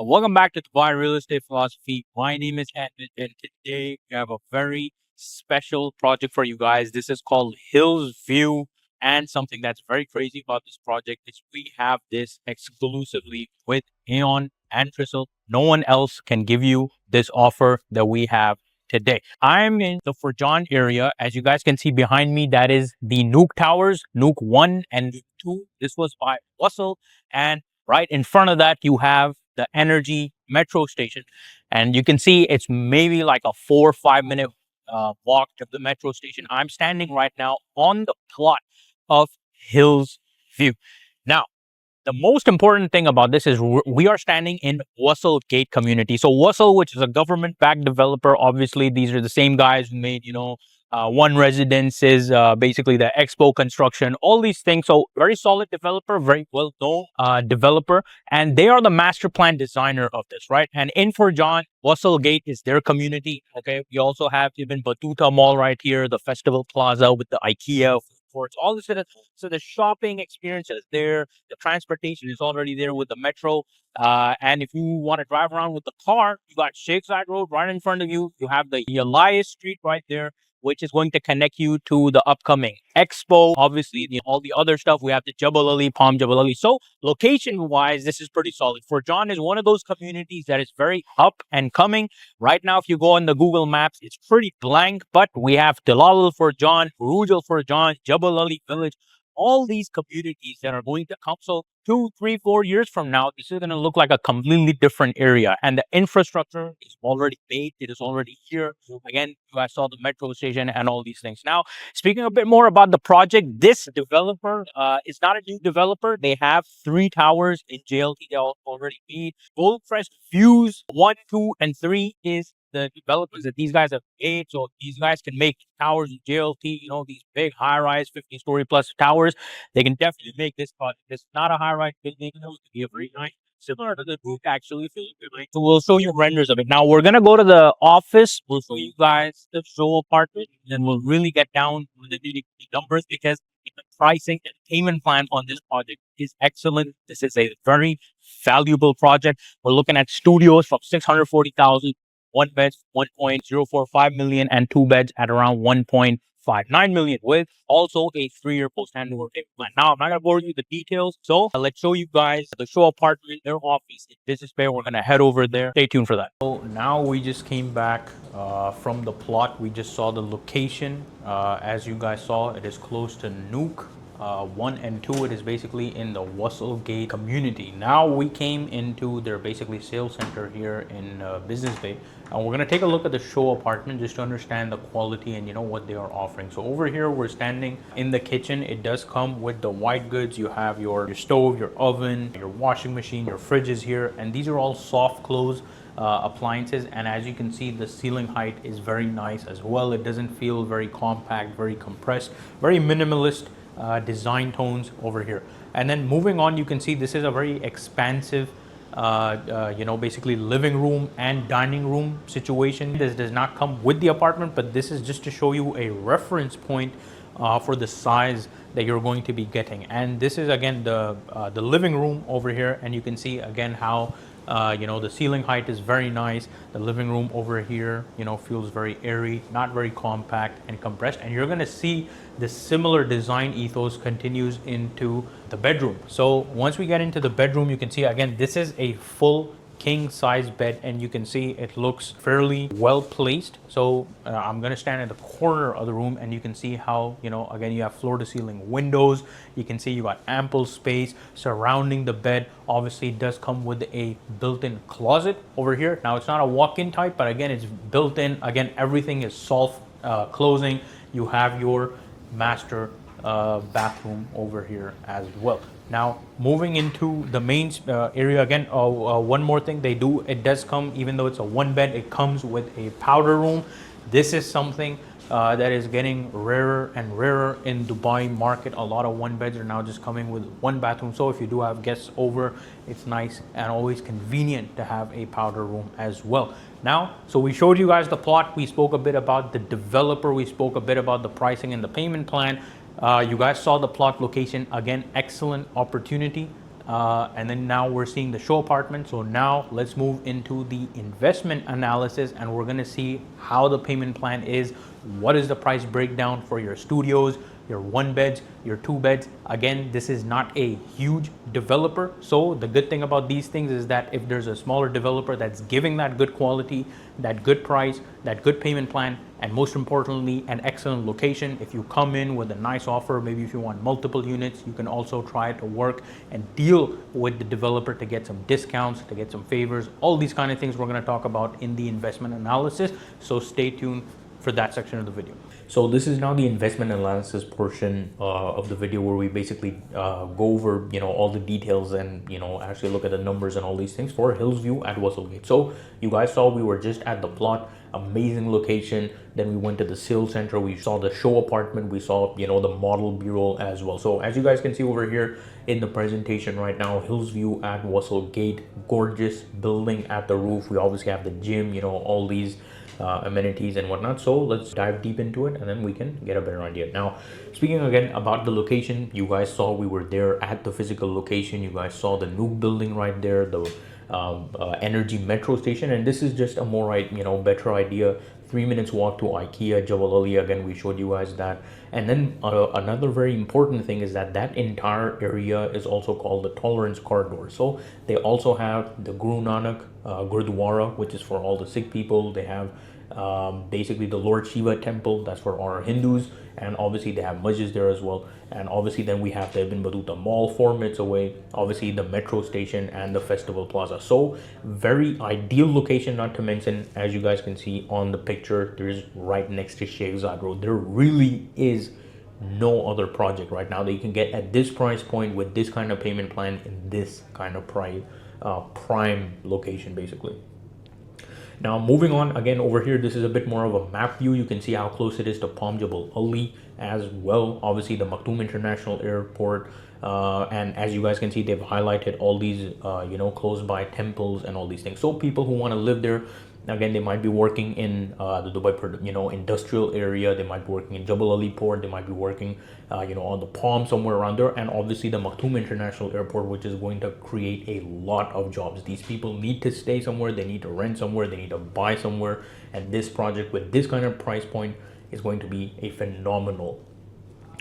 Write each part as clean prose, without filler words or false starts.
Welcome back to Dubai Real Estate Philosophy. My name is Ahmed, and today we have a very special project for you guys. This is called Hills View, and something that's very crazy about this project is we have this exclusively with Aeon and Tristle. No one else can give you this offer that we have today. I'm in the Furjan area. As you guys can see behind me, that is the Nuke Towers, Nuke 1 and Nuke 2. This was by Wasl, and right in front of that, you have the Energy metro station. And you can see it's maybe like a 4 or 5 minute walk to the metro station. I'm standing right now on the plot of Hills View. Now, the most important thing about this is we are standing in Wasl Gate community. So Wasl, which is a government-backed developer, obviously these are the same guys who made, One Residences, basically the Expo construction, all these things. So very solid developer, very well-known developer, and they are the master plan designer of this, right? And in Furjan, Wasl Gate is their community. Okay, we also have even Batuta Mall right here, the Festival Plaza with the IKEA. It's all this. So the shopping experience is there. The transportation is already there with the metro. And if you want to drive around with the car, you got Sheikh Zayed Road right in front of you. You have the Elias Street right there, which is going to connect you to the upcoming Expo. Obviously, all the other stuff. We have the Jabal Ali, Palm Jabal Ali. So location-wise, this is pretty solid. Furjan is one of those communities that is very up and coming. Right now, if you go on the Google Maps, it's pretty blank, but we have Dalal Furjan, Rujal Furjan, Jabal Ali Village, all these communities that are going to come. So 2, 3, 4 years from now, this is going to look like a completely different area. And the infrastructure is already made. It is already here. Again, you guys saw the metro station and all these things. Now, speaking a bit more about the project, this developer is not a new developer. They have 3 towers in JLT. They already made. Goldcrest Views 1, 2, and 3 is the developers that these guys have made. So these guys can make towers in JLT, these big high-rise 50-story plus towers. They can definitely make this project. It's not a high-rise building. It could be a very nice, similar to the Nuke actually. So we'll show you renders of it. Now we're gonna go to the office. We'll show you guys the show apartment, and then we'll really get down with the nitty-gritty numbers, because the pricing and payment plan on this project is excellent. This is a very valuable project. We're looking at studios from 640,000. 1 beds 1.045 million, and 2 beds at around 1.59 million, with also a 3-year post-handover payment plan. Now, I'm not going to bore you with the details, so let's show you guys the show apartment, their office in Business Bay. We're going to head over there. Stay tuned for that. So now we just came back from the plot. We just saw the location. As you guys saw, it is close to Nuke. 1 and 2, it is basically in the Wasl Gate community. Now we came into their basically sales center here in Business Bay, and we're going to take a look at the show apartment just to understand the quality and what they are offering. So over here we're standing in the kitchen. It does come with the white goods. You have your stove, your oven, your washing machine, your fridge is here, and these are all soft close appliances. And as you can see, the ceiling height is very nice as well. It doesn't feel very compact, very compressed, very minimalist design tones over here. And then moving on, you can see this is a very expansive basically living room and dining room situation. This does not come with the apartment, but this is just to show you a reference point for the size that you're going to be getting. And this is again the living room over here, and you can see again how the ceiling height is very nice. The living room over here, feels very airy, not very compact and compressed. And you're going to see the similar design ethos continues into the bedroom. So once we get into the bedroom, you can see again, this is a full king size bed, and you can see it looks fairly well placed. So I'm going to stand at the corner of the room, and you can see how again, you have floor to ceiling windows. You can see you got ample space surrounding the bed. Obviously it does come with a built-in closet over here. Now it's not a walk-in type, but again, it's built in. Again, everything is self closing. You have your master bathroom over here as well. Now moving into the main area again, one more thing it does come, even though it's a 1 bed, it comes with a powder room. This is something that is getting rarer and rarer in Dubai market. A lot of 1 beds are now just coming with 1 bathroom. So if you do have guests over, it's nice and always convenient to have a powder room as well. Now, so we showed you guys the plot. We spoke a bit about the developer. We spoke a bit about the pricing and the payment plan. You guys saw the plot location. Again, excellent opportunity. And then now we're seeing the show apartment. So now let's move into the investment analysis, and we're gonna see how the payment plan is, what is the price breakdown for your studios, your 1 beds, your 2 beds. Again, this is not a huge developer. So the good thing about these things is that if there's a smaller developer that's giving that good quality, that good price, that good payment plan, and most importantly, an excellent location, if you come in with a nice offer, maybe if you want multiple units, you can also try to work and deal with the developer to get some discounts, to get some favors, all these kind of things we're going to talk about in the investment analysis. So stay tuned for that section of the video. So this is now the investment analysis portion of the video, where we basically go over, all the details and, actually look at the numbers and all these things for Hillsview at Wasl Gate. So you guys saw we were just at the plot, amazing location. Then we went to the sales center. We saw the show apartment. We saw, the model bureau as well. So as you guys can see over here in the presentation right now, Hillsview at Wasl Gate, gorgeous building at the roof. We obviously have the gym, all these amenities and whatnot. So let's dive deep into it, and then we can get a better idea. Now, speaking again about the location, you guys saw we were there at the physical location. You guys saw the Nuke building right there, the energy metro station, and this is just a more better idea. 3 minutes walk to IKEA, Jebel Ali. Again, we showed you guys that. And then another very important thing is that that entire area is also called the Tolerance Corridor. So they also have the Guru Nanak Gurdwara, which is for all the Sikh people. They have basically the Lord Shiva temple, that's for our Hindus, and obviously they have masjids there as well. And obviously then we have the Ibn Battuta Mall 4 minutes away, obviously the metro station and the Festival Plaza. So very ideal location, not to mention, as you guys can see on the picture, there is right next to Sheikh Zayed Road. There really is no other project right now that you can get at this price point with this kind of payment plan in this kind of prime location basically. Now moving on, again over here, this is a bit more of a map view. You can see how close it is to Palm Jebel Ali as well. Obviously the Maktoum International Airport, and as you guys can see, they've highlighted all these close by temples and all these things. So people who want to live there, again, they might be working in the Dubai, industrial area. They might be working in Jebel Ali Port. They might be working, on the Palm, somewhere around there. And obviously the Maktoum International Airport, which is going to create a lot of jobs. These people need to stay somewhere. They need to rent somewhere. They need to buy somewhere. And this project with this kind of price point is going to be a phenomenal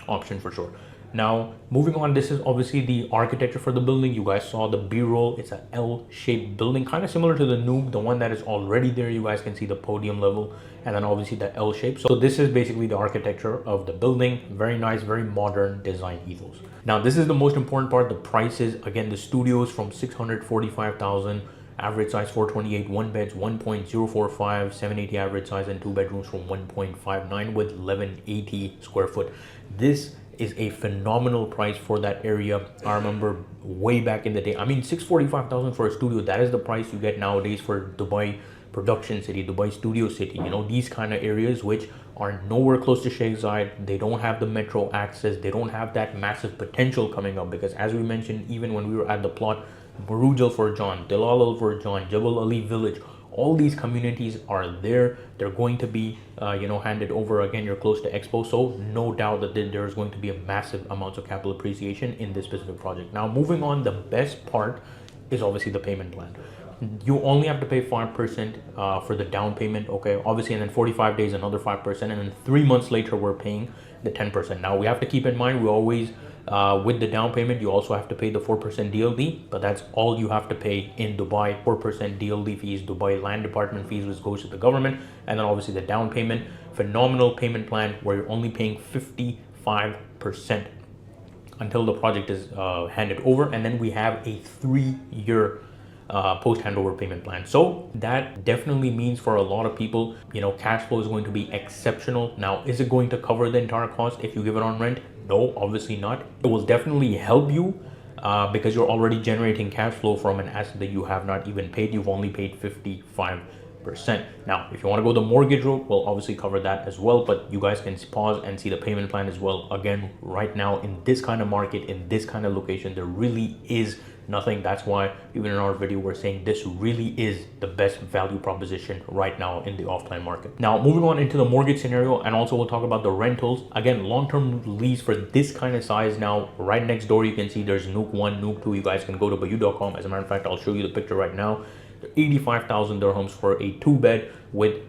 option for sure. Now, moving on, this is obviously the architecture for the building. You guys saw the B-roll. It's an L-shaped building, kind of similar to the Nuke, the one that is already there. You guys can see the podium level, and then obviously the L shape. So this is basically the architecture of the building. Very nice, very modern design ethos. Now, this is the most important part, the prices. Again, the studios from 645,000, average size 428, 1 beds 1.045, 780 average size, and 2 bedrooms from 1.59 with 1180 square foot. This is a phenomenal price for that area. I remember way back in the day, 645,000 for a studio, that is the price you get nowadays for Dubai Production City, Dubai Studio City, these kind of areas which are nowhere close to Sheikh Zayed. They don't have the metro access. They don't have that massive potential coming up, because as we mentioned, even when we were at the plot, Buruj Al Furjan, Dilal Al Furjan, Jebel Ali Village, all these communities are there. They're going to be handed over. Again, you're close to Expo, so no doubt that there's going to be a massive amounts of capital appreciation in this specific project. Now moving on, the best part is obviously the payment plan. You only have to pay 5% for the down payment, okay, obviously, and then 45 days another 5%, and then 3 months later we're paying the 10%. Now we have to keep in mind, we always with the down payment, you also have to pay the 4% DLD, but that's all you have to pay in Dubai. 4% DLD fees, Dubai Land Department fees, which goes to the government, and then obviously the down payment. Phenomenal payment plan where you're only paying 55% until the project is handed over, and then we have a 3-year post-handover payment plan. So that definitely means for a lot of people, cash flow is going to be exceptional. Now, is it going to cover the entire cost if you give it on rent? No, obviously not. It will definitely help you because you're already generating cash flow from an asset that you have not even paid. You've only paid 55%. Now, if you want to go the mortgage route, we'll obviously cover that as well, but you guys can pause and see the payment plan as well. Again, right now in this kind of market, in this kind of location, there really is nothing. That's why even in our video we're saying this really is the best value proposition right now in the offline market. Now moving on into the mortgage scenario, and also we'll talk about the rentals. Again, long-term lease for this kind of size. Now right next door you can see there's Nuke 1, Nuke 2. You guys can go to bayou.com. As a matter of fact, I'll show you the picture right now. 85,000 dirhams for a 2-bed with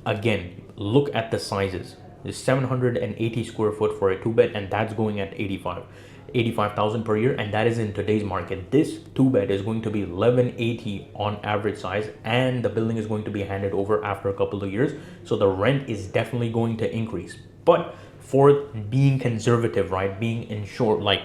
again, look at the sizes. There's 780 square foot for a 2-bed, and that's going at 85,000 per year, and that is in today's market. This 2-bed is going to be 1180 on average size, and the building is going to be handed over after a couple of years, so the rent is definitely going to increase. But for being conservative, right, being in short, like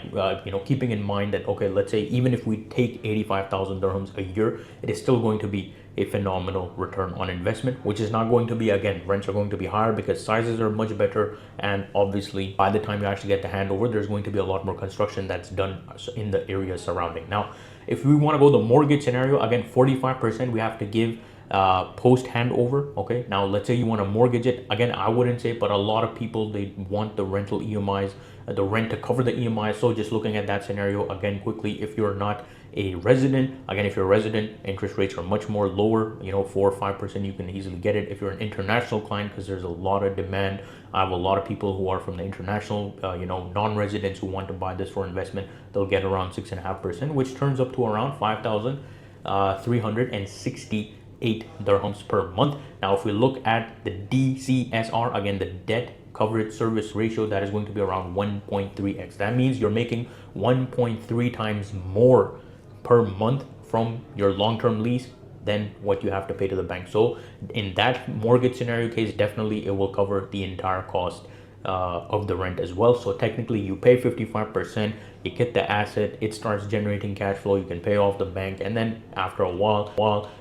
keeping in mind that, okay, let's say even if we take 85,000 dirhams a year, it is still going to be a phenomenal return on investment, which is not going to be, again, rents are going to be higher because sizes are much better, and obviously by the time you actually get the handover, there's going to be a lot more construction that's done in the area surrounding. Now if we want to go the mortgage scenario, again, 45% we have to give post handover. Okay, now let's say you want to mortgage it. Again, I wouldn't say, but a lot of people, they want the rental EMIs, the rent to cover the EMIs. So just looking at that scenario again quickly, if you're not a resident, again, if you're a resident, interest rates are much more lower, 4 or 5%, you can easily get it. If you're an international client, because there's a lot of demand, I have a lot of people who are from the international, non-residents who want to buy this for investment, they'll get around 6.5%, which turns up to around 5,368 dirhams per month. Now if we look at the DCSR, again, the debt coverage service ratio, that is going to be around 1.3x. That means you're making 1.3 times more per month from your long-term lease than what you have to pay to the bank. So in that mortgage scenario case, definitely it will cover the entire cost of the rent as well. So technically you pay 55%, you get the asset, it starts generating cash flow, you can pay off the bank, and then after a while,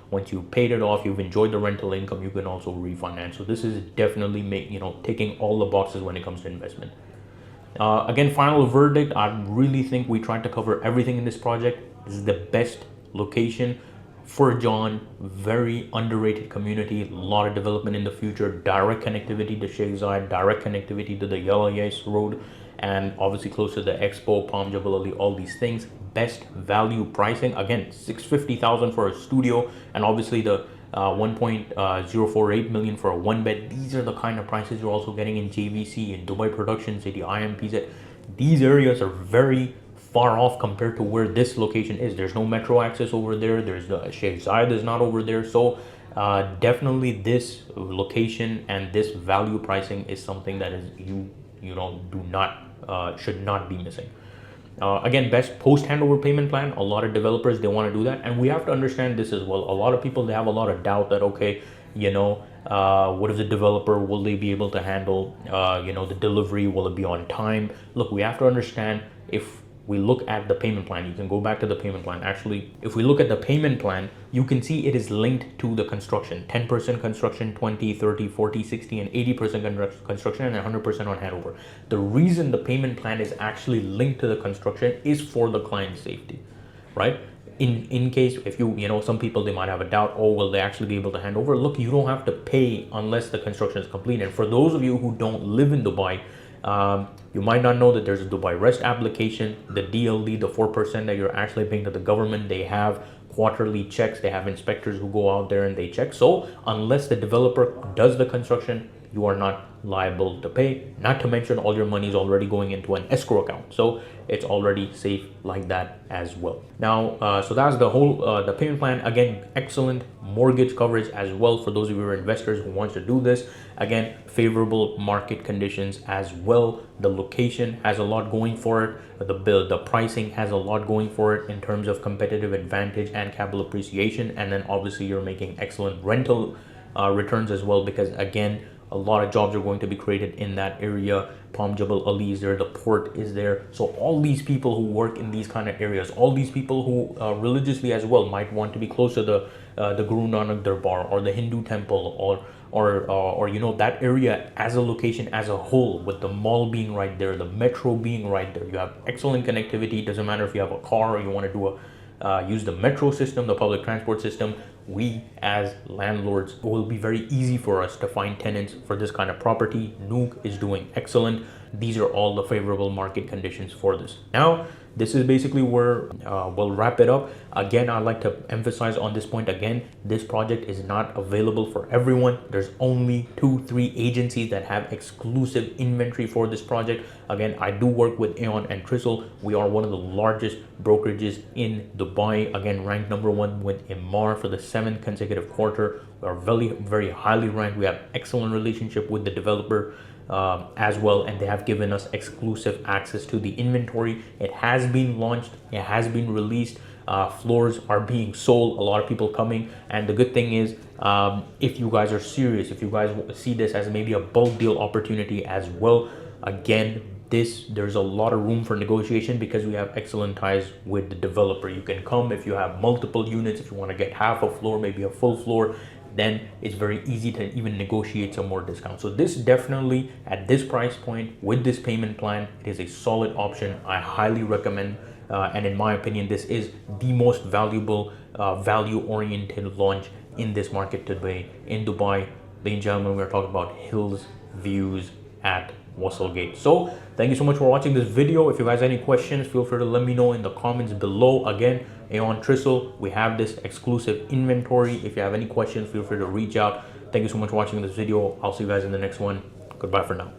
once you paid it off, you've enjoyed the rental income, you can also refinance. So this is definitely ticking all the boxes when it comes to investment. Again, final verdict, I really think we tried to cover everything in this project. This is the best location for John, very underrated community, a lot of development in the future, direct connectivity to Sheikh Zayed, direct connectivity to the Yalayais Road, and obviously close to the Expo, Palm Jabal Ali, all these things. Best value pricing, again, 650,000 for a studio, and obviously the 1.048 million for a 1-bed. These are the kind of prices you're also getting in JVC, in Dubai Production City, IMPZ. These areas are very far off compared to where this location is. There's no metro access over there. There's the Sheikh Zayed is not over there. So definitely this location and this value pricing is something that is should not be missing. Again, best post handover payment plan. A lot of developers, they want to do that, and we have to understand this as well. A lot of people, they have a lot of doubt that, okay, what if the developer, will they be able to handle the delivery, will it be on time? Look, we have to understand, if we look at the payment plan, you can go back to the payment plan. Actually, if we look at the payment plan, you can see it is linked to the construction. 10% construction, 20, 30, 40, 60, and 80% construction, and 100% on handover. The reason the payment plan is actually linked to the construction is for the client's safety, right? In case, if some people, they might have a doubt, oh, will they actually be able to hand over? Look, you don't have to pay unless the construction is complete. And for those of you who don't live in Dubai, you might not know that there's a Dubai Rest application, the DLD, the 4% that you're actually paying to the government. They have quarterly checks, they have inspectors who go out there and they check. So unless the developer does the construction, you are not liable to pay. Not to mention, all your money is already going into an escrow account, so it's already safe like that as well. Now, so that's the whole the payment plan. Again, excellent mortgage coverage as well for those of your investors who want to do this. Again, favorable market conditions as well. The location has a lot going for it. The pricing has a lot going for it in terms of competitive advantage and capital appreciation. And then obviously you're making excellent rental returns as well, because again, a lot of jobs are going to be created in that area. Palm Jabal Ali is there, the port is there. So all these people who work in these kind of areas, all these people who religiously as well might want to be close to the Guru Nanak Darbar or the Hindu temple, or that area as a location as a whole, with the mall being right there, the metro being right there. You have excellent connectivity. Doesn't matter if you have a car or you want to do use the metro system, the public transport system. We as landlords, it will be very easy for us to find tenants for this kind of property. Nuke is doing excellent. These are all the favorable market conditions for this. Now, this is basically where we'll wrap it up. Again, I'd like to emphasize on this point again, this project is not available for everyone. There's only 2-3 agencies that have exclusive inventory for this project. Again, I do work with Aon and Tristle. We are one of the largest brokerages in Dubai. Again, ranked number 1 with Emaar for the 7th consecutive quarter. We are very highly ranked. We have excellent relationship with the developer as well, and they have given us exclusive access to the inventory. It has been launched, it has been released. Floors are being sold, a lot of people coming, and the good thing is, if you guys are serious, if you guys see this as maybe a bulk deal opportunity as well, again, there's a lot of room for negotiation because we have excellent ties with the developer. You can come if you have multiple units, if you want to get half a floor, maybe a full floor, then it's very easy to even negotiate some more discounts. So this definitely, at this price point with this payment plan, it is a solid option. I highly recommend, and in my opinion, this is the most valuable value oriented launch in this market today in Dubai. Ladies and gentlemen, we're talking about Hills Views at Wasl Gate. So thank you so much for watching this video. If you guys have any questions, feel free to let me know in the comments below. Again, Aon Tristle, we have this exclusive inventory. If you have any questions, feel free to reach out. Thank you so much for watching this video. I'll see you guys in the next one. Goodbye for now.